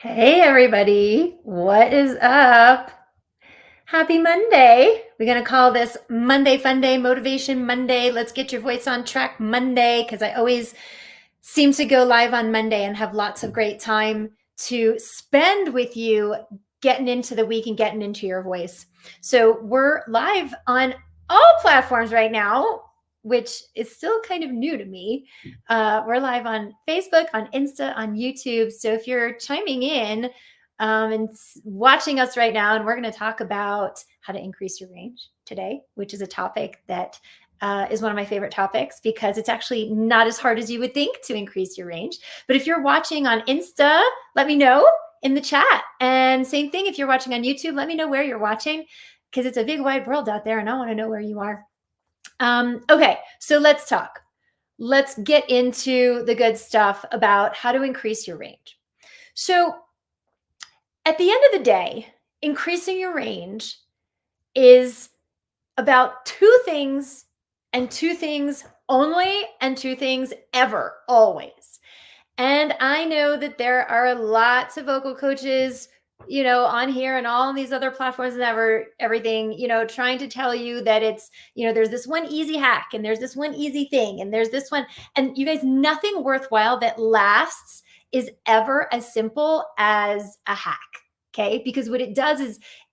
Hey, everybody. What is up? Happy Monday. We're going to call this Monday Fun Day, Motivation Monday. Let's get your voice on track Monday because I always seem to go live on Monday and have lots of great time to spend with you getting into the week and getting into your voice. So we're live on all platforms right now, which is still kind of new to me. We're live on Facebook, on Insta, on YouTube. So if you're chiming in and watching us right now, and we're going to talk about how to increase your range today, which is a topic that is one of my favorite topics because it's actually not as hard as you would think to increase your range. But if you're watching on Insta, let me know in the chat. And same thing, if you're watching on YouTube, let me know where you're watching because it's a big wide world out there and I want to know where you are. Okay, so let's talk. Let's get into the good stuff about how to increase your range. So at the end of the day, increasing your range is about two things and two things only and two things ever, always. And I know that there are lots of vocal coaches, on here and all these other platforms and everything, trying to tell you that it's, there's this one easy hack and there's this one easy thing and there's this one. And you guys, nothing worthwhile that lasts is ever as simple as a hack. Okay. Because what it does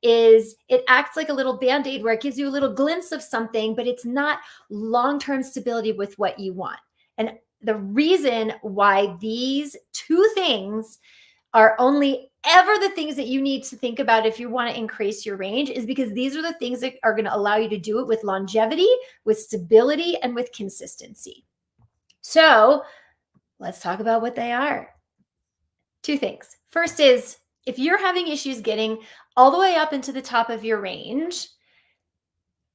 is it acts like a little band-aid where it gives you a little glimpse of something, but it's not long-term stability with what you want. And the reason why these two things are only ever the things that you need to think about if you want to increase your range is because these are the things that are going to allow you to do it with longevity, with stability, and with consistency. So let's talk about what they are. Two things. First is if you're having issues getting all the way up into the top of your range,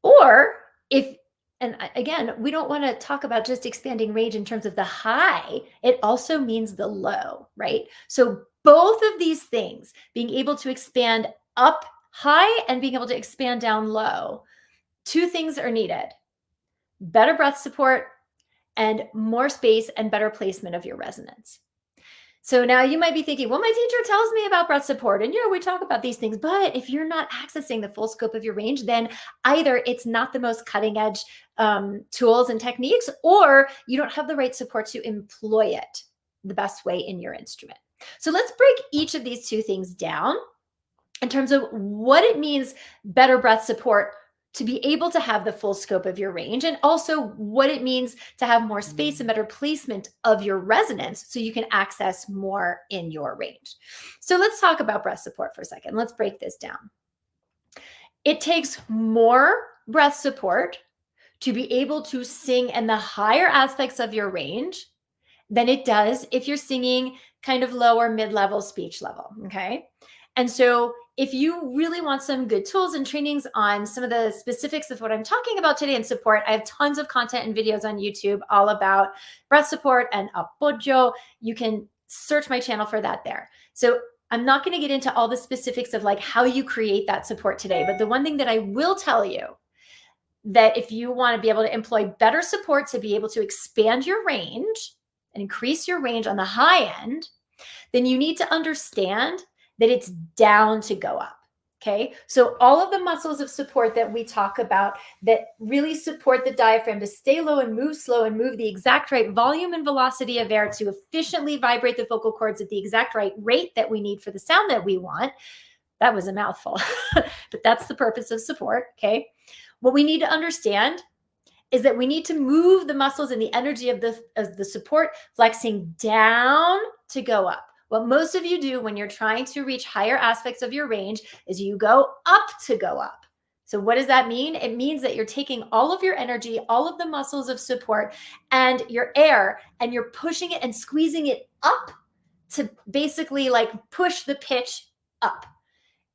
or if, and again, we don't want to talk about just expanding range in terms of the high, it also means the low, right? So both of these things, being able to expand up high and being able to expand down low, two things are needed: better breath support and more space and better placement of your resonance. So now you might be thinking, well, my teacher tells me about breath support and, we talk about these things, but if you're not accessing the full scope of your range, then either it's not the most cutting edge tools and techniques, or you don't have the right support to employ it the best way in your instrument. So let's break each of these two things down in terms of what it means, better breath support, to be able to have the full scope of your range, and also what it means to have more space and better placement of your resonance so you can access more in your range. So let's talk about breath support for a second. Let's break this down. It takes more breath support to be able to sing in the higher aspects of your range than it does if you're singing kind of lower mid-level speech level, okay? And so if you really want some good tools and trainings on some of the specifics of what I'm talking about today in support, I have tons of content and videos on YouTube all about breath support and apoyo. You can search my channel for that there. So I'm not going to get into all the specifics of like how you create that support today, but the one thing that I will tell you, that if you want to be able to employ better support to be able to expand your range and increase your range on the high end, then you need to understand that it's down to go up. Okay. So all of the muscles of support that we talk about that really support the diaphragm to stay low and move slow and move the exact right volume and velocity of air to efficiently vibrate the vocal cords at the exact right rate that we need for the sound that we want. That was a mouthful, but that's the purpose of support. Okay. What we need to understand is that we need to move the muscles and the energy of the support flexing down to go up. What most of you do when you're trying to reach higher aspects of your range is you go up to go up. So what does that mean? It means that you're taking all of your energy, all of the muscles of support and your air, and you're pushing it and squeezing it up to basically like push the pitch up.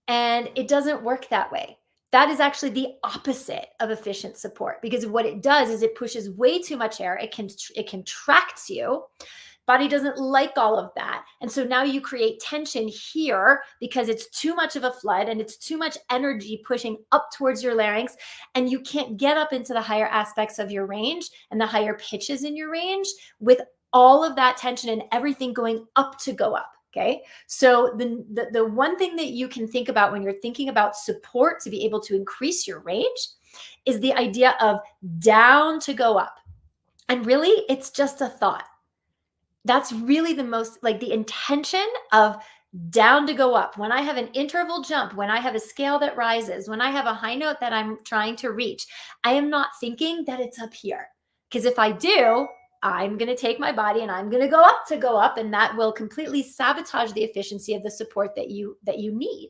And it doesn't work that way. That is actually the opposite of efficient support, because what it does is it pushes way too much air. It contracts you. Body doesn't like all of that. And so now you create tension here because it's too much of a flood and it's too much energy pushing up towards your larynx, and you can't get up into the higher aspects of your range and the higher pitches in your range with all of that tension and everything going up to go up. Okay. So the one thing that you can think about when you're thinking about support to be able to increase your range is the idea of down to go up. And really, it's just a thought. That's really the most, like, the intention of down to go up. When I have an interval jump, when I have a scale that rises, when I have a high note that I'm trying to reach, I am not thinking that it's up here. Because if I do, I'm going to take my body and I'm going to go up, and that will completely sabotage the efficiency of the support that you need,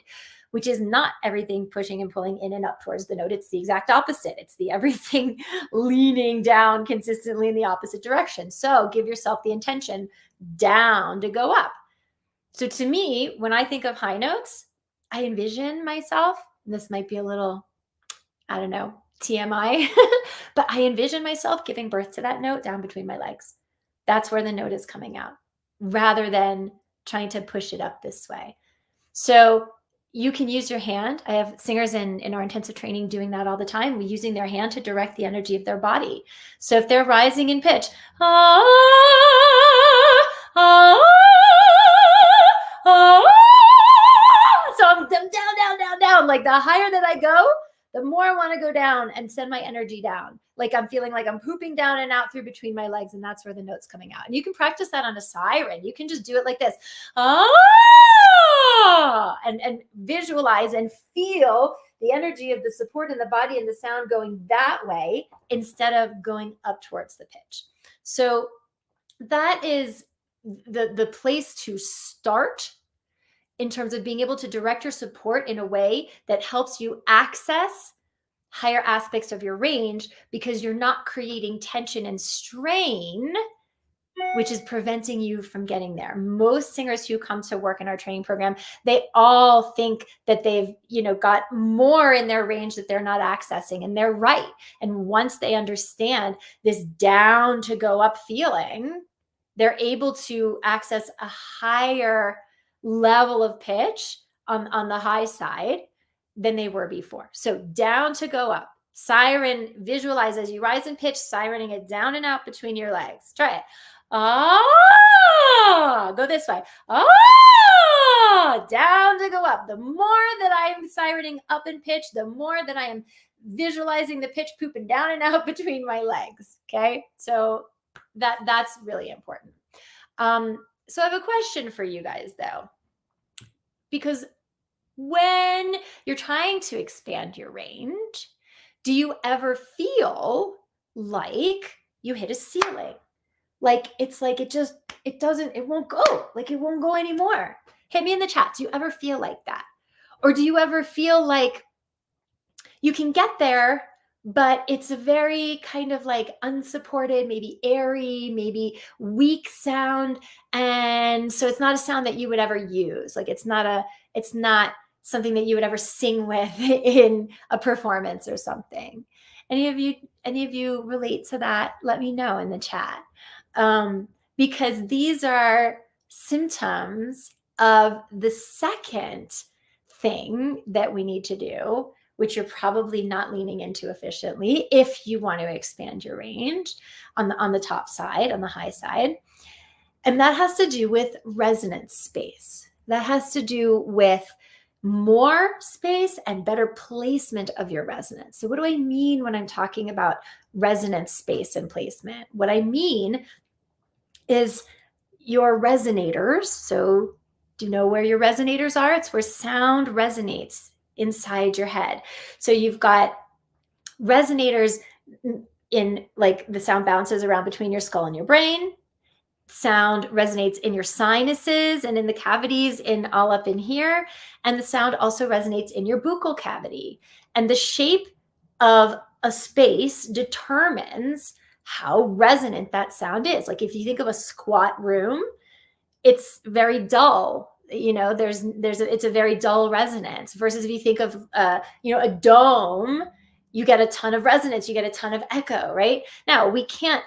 which is not everything pushing and pulling in and up towards the note. It's the exact opposite. It's the everything leaning down consistently in the opposite direction. So give yourself the intention down to go up. So to me, when I think of high notes, I envision myself, and this might be a little, I don't know, TMI, but I envision myself giving birth to that note down between my legs. That's where the note is coming out, rather than trying to push it up this way. So you can use your hand. I have singers in our intensive training doing that all the time, using their hand to direct the energy of their body. So if they're rising in pitch, ah, ah, ah, so I'm down. Like, the higher that I go, the more I want to go down and send my energy down. Like, I'm feeling like I'm pooping down and out through between my legs, and that's where the note's coming out. And you can practice that on a siren. You can just do it like this. And visualize and feel the energy of the support in the body and the sound going that way instead of going up towards the pitch. So that is the place to start in terms of being able to direct your support in a way that helps you access higher aspects of your range, because you're not creating tension and strain, which is preventing you from getting there. Most singers who come to work in our training program, they all think that they've, got more in their range that they're not accessing, and they're right. And once they understand this down to go up feeling, they're able to access a higher level of pitch on the high side than they were before. So down to go up. Siren, visualize as you rise in pitch, sirening it down and out between your legs. Try it. Ah, go this way. Ah, down to go up. The more that I'm sirening up in pitch, the more that I am visualizing the pitch pooping down and out between my legs. Okay. So that's really important. So I have a question for you guys, though, because when you're trying to expand your range, do you ever feel like you hit a ceiling? Like, it's like it won't go. Like, it won't go anymore. Hit me in the chat. Do you ever feel like that? Or do you ever feel like you can get there, but it's a very kind of like unsupported, maybe airy, maybe weak sound. And so it's not a sound that you would ever use. Like, it's not something that you would ever sing with in a performance or something. Any of you relate to that? Let me know in the chat. Because these are symptoms of the second thing that we need to do, which you're probably not leaning into efficiently if you want to expand your range on the top side, on the high side. And that has to do with resonance space. That has to do with more space and better placement of your resonance. So what do I mean when I'm talking about resonance space and placement? What I mean is your resonators. So do you know where your resonators are? It's where sound resonates inside your head. So you've got resonators in, like, the sound bounces around between your skull and your brain. Sound resonates in your sinuses and in the cavities all up in here. And the sound also resonates in your buccal cavity. And the shape of a space determines how resonant that sound is. Like, if you think of a squat room, it's very dull. It's a very dull resonance, versus if you think of a dome, you get a ton of resonance, you get a ton of echo, right? Now, we can't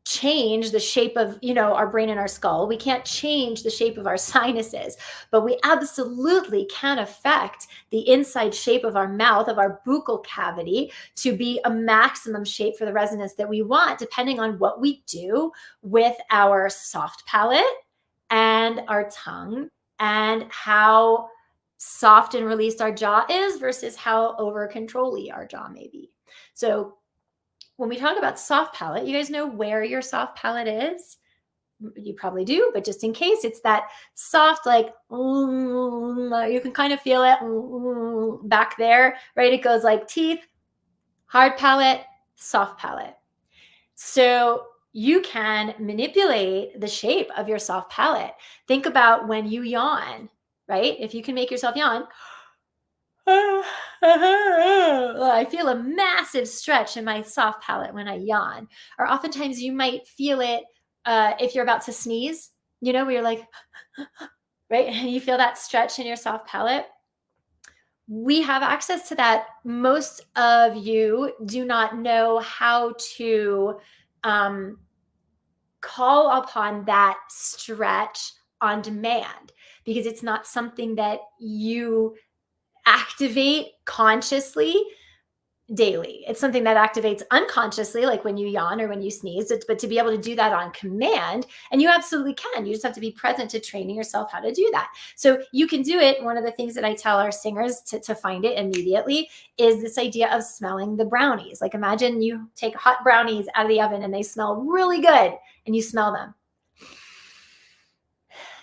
change the shape of our brain and our skull. We can't change the shape of our sinuses, but we absolutely can affect the inside shape of our mouth, of our buccal cavity, to be a maximum shape for the resonance that we want, depending on what we do with our soft palate and our tongue and how soft and released our jaw is versus how over controlly our jaw may be. So when we talk about soft palate, you guys know where your soft palate is? You probably do, but just in case, it's that soft, like, you can kind of feel it back there, right? It goes like teeth, hard palate, soft palate. So you can manipulate the shape of your soft palate. Think about when you yawn, right? If you can make yourself yawn, I feel a massive stretch in my soft palate when I yawn. Or oftentimes you might feel it if you're about to sneeze, where you're like, right? And you feel that stretch in your soft palate. We have access to that. Most of you do not know how to call upon that stretch on demand because it's not something that you activate consciously daily. It's something that activates unconsciously, like when you yawn or when you sneeze. But to be able to do that on command, and you absolutely can. You just have to be present to training yourself how to do that. So you can do it. One of the things that I tell our singers to find it immediately is this idea of smelling the brownies. Like imagine you take hot brownies out of the oven and they smell really good, and you smell them.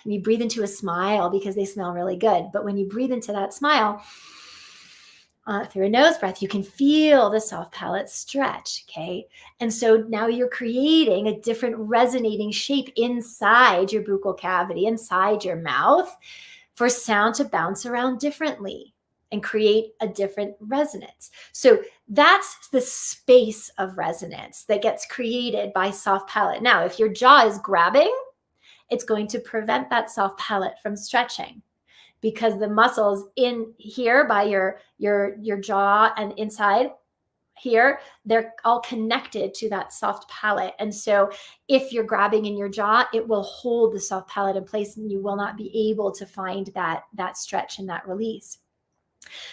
And you breathe into a smile because they smell really good. But when you breathe into that smile, through a nose breath, you can feel the soft palate stretch, okay? And so now you're creating a different resonating shape inside your buccal cavity, inside your mouth, for sound to bounce around differently and create a different resonance. So that's the space of resonance that gets created by soft palate. Now, if your jaw is grabbing, it's going to prevent that soft palate from stretching, because the muscles in here by your jaw and inside here, they're all connected to that soft palate. And so if you're grabbing in your jaw, it will hold the soft palate in place and you will not be able to find that stretch and that release.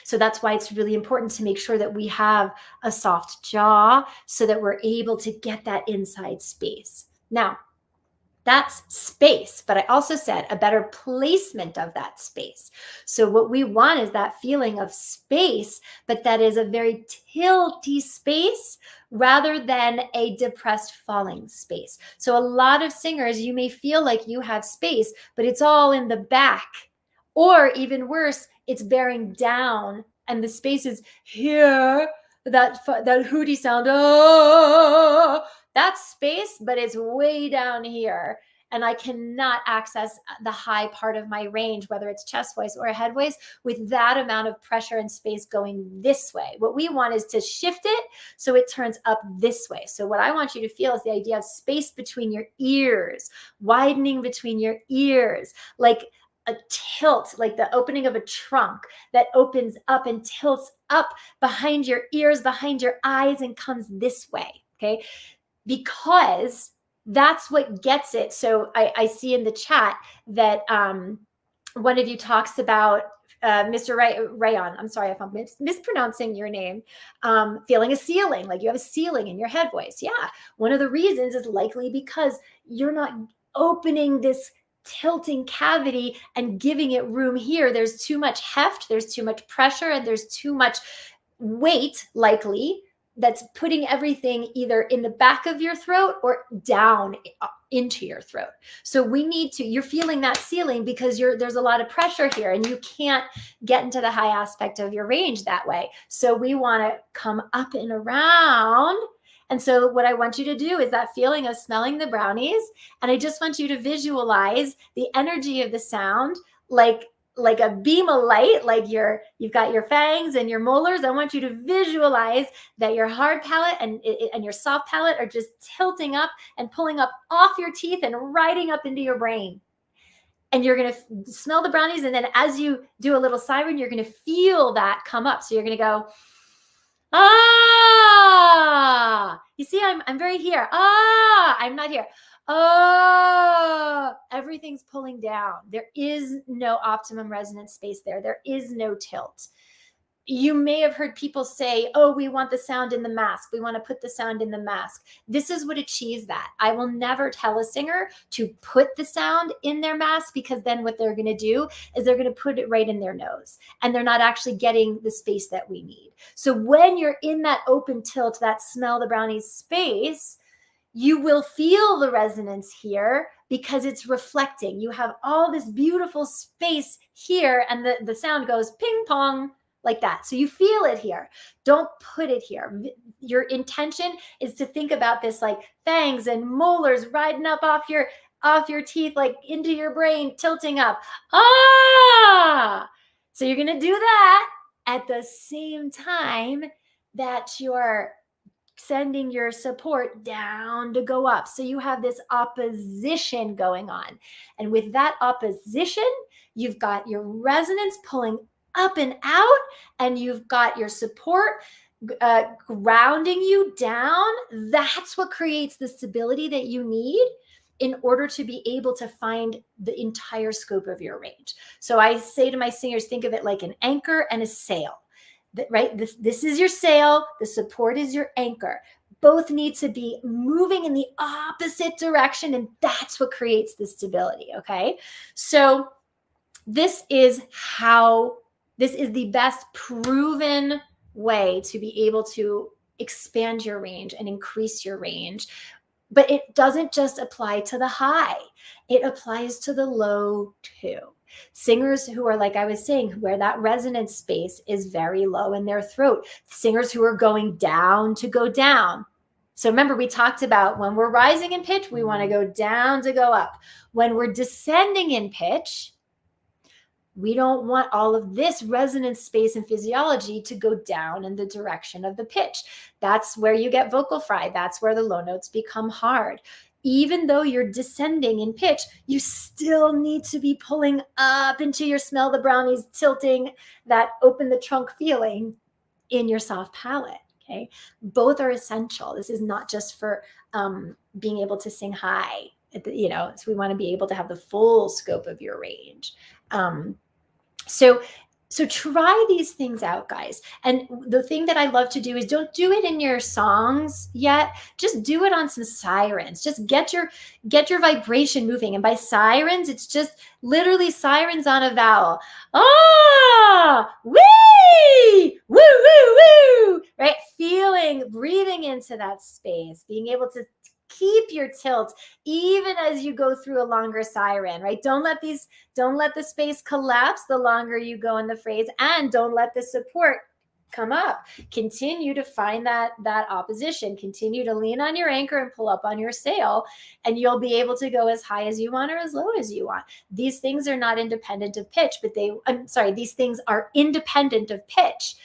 So that's why it's really important to make sure that we have a soft jaw so that we're able to get that inside space. Now, that's space, but I also said a better placement of that space. So what we want is that feeling of space, but that is a very tilty space rather than a depressed falling space. So a lot of singers, you may feel like you have space, but it's all in the back, or even worse, it's bearing down and the space is here, that hooty sound, oh, that's space, but it's way down here. And I cannot access the high part of my range, whether it's chest voice or head voice, with that amount of pressure and space going this way. What we want is to shift it so it turns up this way. So what I want you to feel is the idea of space between your ears, widening between your ears, like a tilt, like the opening of a trunk that opens up and tilts up behind your ears, behind your eyes, and comes this way, okay? Because that's what gets it. So I see in the chat that one of you talks about Mr. Rayon. I'm sorry if I'm mispronouncing your name. Feeling a ceiling, like you have a ceiling in your head voice. Yeah. One of the reasons is likely because you're not opening this tilting cavity and giving it room here. There's too much heft, there's too much pressure, and there's too much weight likely that's putting everything either in the back of your throat or down into your throat. So we need to, you're feeling that ceiling because there's a lot of pressure here and you can't get into the high aspect of your range that way. So we want to come up and around. And so what I want you to do is that feeling of smelling the brownies. And I just want you to visualize the energy of the sound, like a beam of light, like you've got your fangs and your molars. I want you to visualize that your hard palate and your soft palate are just tilting up and pulling up off your teeth and riding up into your brain. And you're going to smell the brownies. And then as you do a little siren, you're going to feel that come up. So you're going to go, ah, you see, I'm very here. Ah, I'm not here. Oh, everything's pulling down. There is no optimum resonance space there. There is no tilt. you may have heard people say, oh, we want the sound in the mask. We want to put the sound in the mask. This is what achieves that. I will never tell a singer to put the sound in their mask, because then what they're going to do is they're going to put it right in their nose, and they're not actually getting the space that we need. So when you're in that open tilt, that smell the brownies space, you will feel the resonance here because it's reflecting. You have all this beautiful space here, and the sound goes ping pong like that. So you feel it here. Don't put it here. Your intention is to think about this like fangs and molars riding up off your teeth, like into your brain, tilting up. Ah! So you're going to do that at the same time that you're sending your support down to go up. So you have this opposition going on. And with that opposition, you've got your resonance pulling up and out, and you've got your support grounding you down. That's what creates the stability that you need in order to be able to find the entire scope of your range. So I say to my singers, think of it like an anchor and a sail. Right? This is your sail. The support is your anchor. Both need to be moving in the opposite direction, and that's what creates the stability. Okay. So this is the best proven way to be able to expand your range and increase your range. But it doesn't just apply to the high. It applies to the low too. Singers who are, like I was saying, where that resonance space is very low in their throat. Singers who are going down to go down. So remember, we talked about when we're rising in pitch, we want to go down to go up. When we're descending in pitch, we don't want all of this resonance space and physiology to go down in the direction of the pitch. That's where you get vocal fry. That's where the low notes become hard. Even though you're descending in pitch, you still need to be pulling up into your smell the brownies, tilting that open the trunk feeling in your soft palate. Okay. Both are essential. This is not just for being able to sing high, so we want to be able to have the full scope of your range. So try these things out, guys. And the thing that I love to do is don't do it in your songs yet. Just do it on some sirens. Just get your vibration moving. And by sirens, it's just literally sirens on a vowel. Ah, wee, woo, woo, woo, right? Breathing into that space, being able to keep your tilt even as you go through a longer siren, right? Don't let the space collapse the longer you go in the phrase, and don't let the support come up. Continue to find that opposition. Continue to lean on your anchor and pull up on your sail, and you'll be able to go as high as you want or as low as you want. These things are not independent of pitch, these things are independent of pitch.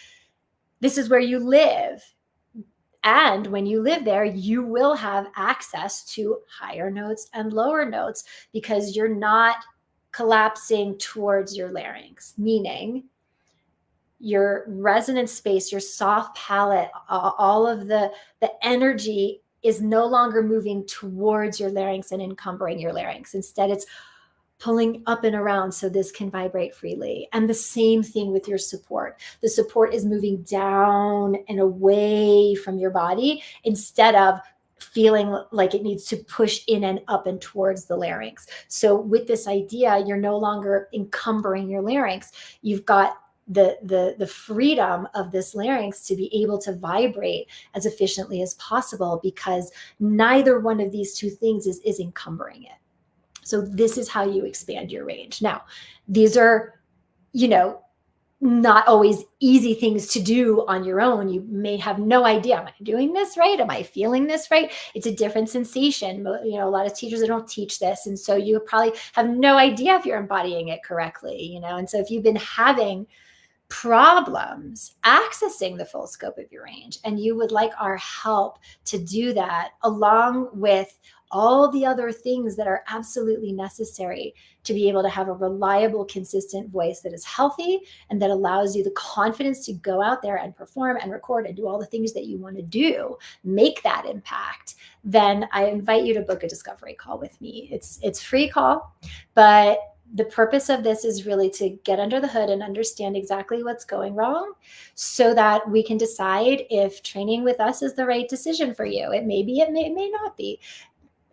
This is where you live. And when you live there, you will have access to higher notes and lower notes because you're not collapsing towards your larynx, meaning your resonance space, your soft palate, all of the energy is no longer moving towards your larynx and encumbering your larynx. Instead, it's pulling up and around so this can vibrate freely. And the same thing with your support. The support is moving down and away from your body instead of feeling like it needs to push in and up and towards the larynx. So with this idea, you're no longer encumbering your larynx. You've got the freedom of this larynx to be able to vibrate as efficiently as possible because neither one of these two things is encumbering it. So this is how you expand your range. Now, these are, not always easy things to do on your own. You may have no idea, am I doing this right? Am I feeling this right? It's a different sensation. A lot of teachers, they don't teach this. And so you probably have no idea if you're embodying it correctly, And so if you've been having problems accessing the full scope of your range and you would like our help to do that, along with all the other things that are absolutely necessary to be able to have a reliable, consistent voice that is healthy and that allows you the confidence to go out there and perform and record and do all the things that you want to do, make that impact, then I invite you to book a discovery call with me. It's free call, but The purpose of this is really to get under the hood and understand exactly what's going wrong so that we can decide if training with us is the right decision for you. It may be, it may not be.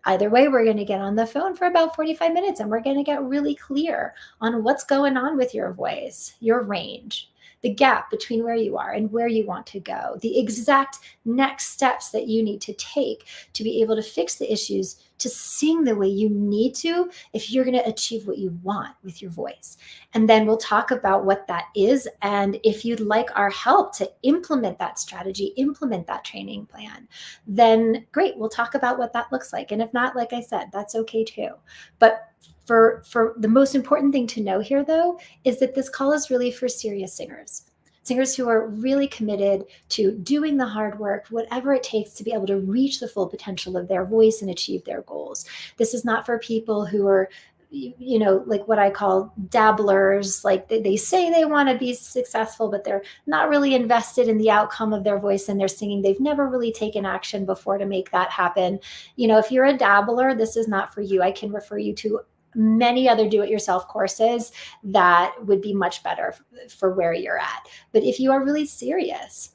Either way, we're going to get on the phone for about 45 minutes and we're going to get really clear on what's going on with your voice, your range, the gap between where you are and where you want to go, the exact next steps that you need to take to be able to fix the issues, to sing the way you need to if you're going to achieve what you want with your voice. And then we'll talk about what that is. And if you'd like our help to implement that strategy, implement that training plan, then great, we'll talk about what that looks like. And if not, like I said, that's okay too. But for the most important thing to know here, though, is that this call is really for serious singers who are really committed to doing the hard work, whatever it takes to be able to reach the full potential of their voice and achieve their goals. This is not for people who are, you know, like what I call dabblers, like they say they want to be successful, but they're not really invested in the outcome of their voice and their singing. They've never really taken action before to make that happen. You know, if you're a dabbler, this is not for you. I can refer you to many other do-it-yourself courses that would be much better for where you're at. But if you are really serious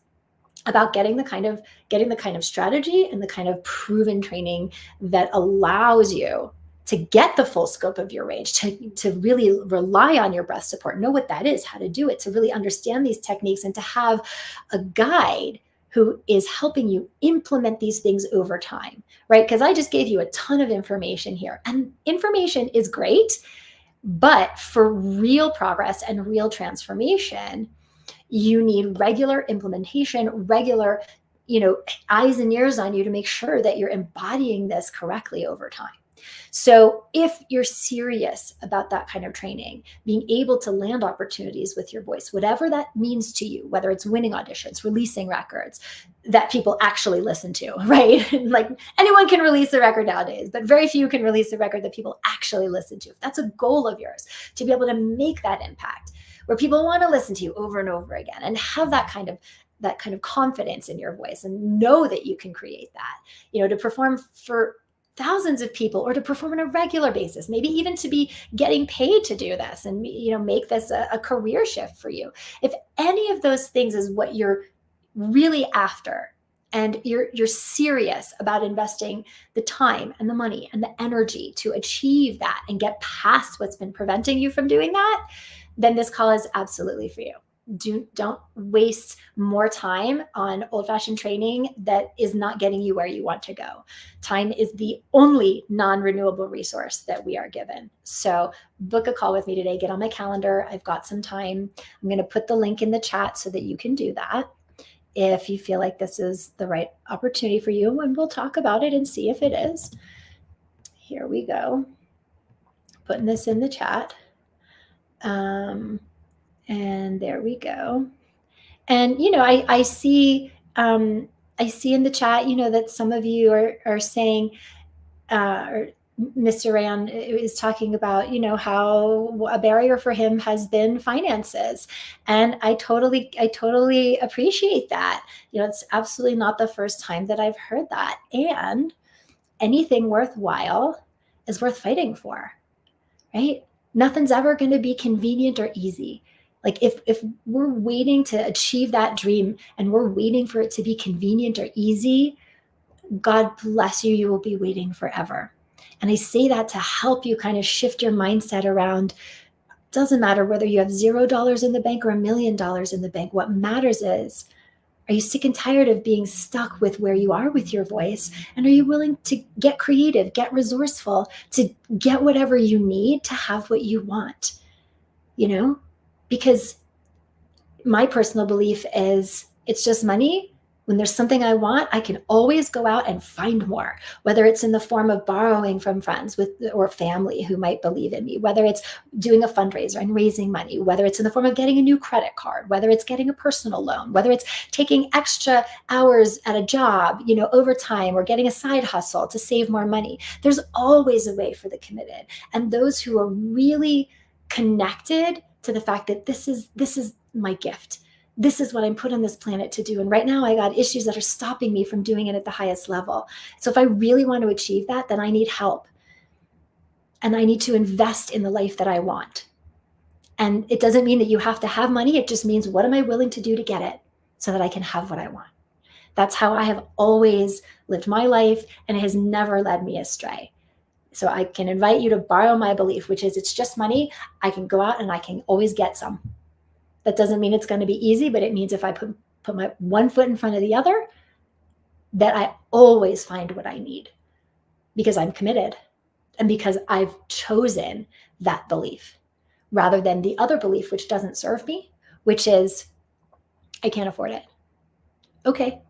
about getting the kind of strategy and the kind of proven training that allows you to get the full scope of your range, to really rely on your breath support, know what that is, how to do it, to really understand these techniques, and to have a guide who is helping you implement these things over time, right? Because I just gave you a ton of information here, and information is great, but for real progress and real transformation, you need regular implementation, regular, eyes and ears on you to make sure that you're embodying this correctly over time. So if you're serious about that kind of training, being able to land opportunities with your voice, whatever that means to you, whether it's winning auditions, releasing records that people actually listen to, right? Like anyone can release a record nowadays, but very few can release a record that people actually listen to. If that's a goal of yours, to be able to make that impact where people want to listen to you over and over again and have that kind of confidence in your voice and know that you can create that, to perform for thousands of people or to perform on a regular basis, maybe even to be getting paid to do this and, make this a career shift for you. If any of those things is what you're really after, and you're serious about investing the time and the money and the energy to achieve that and get past what's been preventing you from doing that, then this call is absolutely for you. Don't waste more time on old-fashioned training that is not getting you where you want to go. Time is the only non-renewable resource that we are given. So book a call with me today. Get on my calendar. I've got some time. I'm going to put the link in the chat so that you can do that if you feel like this is the right opportunity for you, and we'll talk about it and see if it is. Here we go. Putting this in the chat. And there we go. And, I see in the chat, that some of you are saying, or Mr. Rand is talking about, how a barrier for him has been finances. And I totally appreciate that. It's absolutely not the first time that I've heard that. And anything worthwhile is worth fighting for, right? Nothing's ever going to be convenient or easy. Like if we're waiting to achieve that dream and we're waiting for it to be convenient or easy, God bless you, you will be waiting forever. And I say that to help you kind of shift your mindset around, doesn't matter whether you have $0 in the bank or $1 million in the bank. What matters is, are you sick and tired of being stuck with where you are with your voice? And are you willing to get creative, get resourceful, to get whatever you need to have what you want? Because my personal belief is it's just money. When there's something I want, I can always go out and find more, whether it's in the form of borrowing from friends or family who might believe in me, whether it's doing a fundraiser and raising money, whether it's in the form of getting a new credit card, whether it's getting a personal loan, whether it's taking extra hours at a job, overtime, or getting a side hustle to save more money. There's always a way for the committed. And those who are really connected to the fact that this is my gift. This is what I'm put on this planet to do. And right now I got issues that are stopping me from doing it at the highest level. So if I really want to achieve that, then I need help. and I need to invest in the life that I want. And it doesn't mean that you have to have money. It just means, what am I willing to do to get it so that I can have what I want? That's how I have always lived my life, and it has never led me astray. So I can invite you to borrow my belief, which is, it's just money. I can go out and I can always get some. That doesn't mean it's going to be easy, but it means if I put my one foot in front of the other, that I always find what I need, because I'm committed and because I've chosen that belief rather than the other belief, which doesn't serve me, which is, I can't afford it. Okay,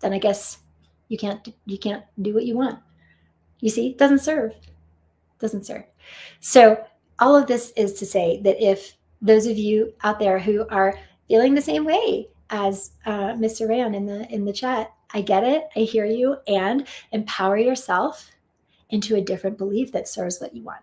then I guess you can't do what you want. You see, it doesn't serve. So all of this is to say that if those of you out there who are feeling the same way as Mr. Rand in the chat, I get it, I hear you, and empower yourself into a different belief that serves what you want.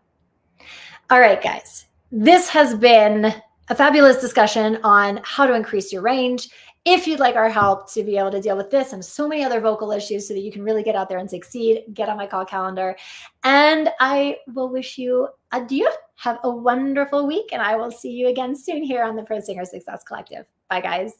All right, guys, this has been a fabulous discussion on how to increase your range. If you'd like our help to be able to deal with this and so many other vocal issues so that you can really get out there and succeed, get on my call calendar. And I will wish you adieu. Have a wonderful week, and I will see you again soon here on the Pro Singer Success Collective. Bye, guys.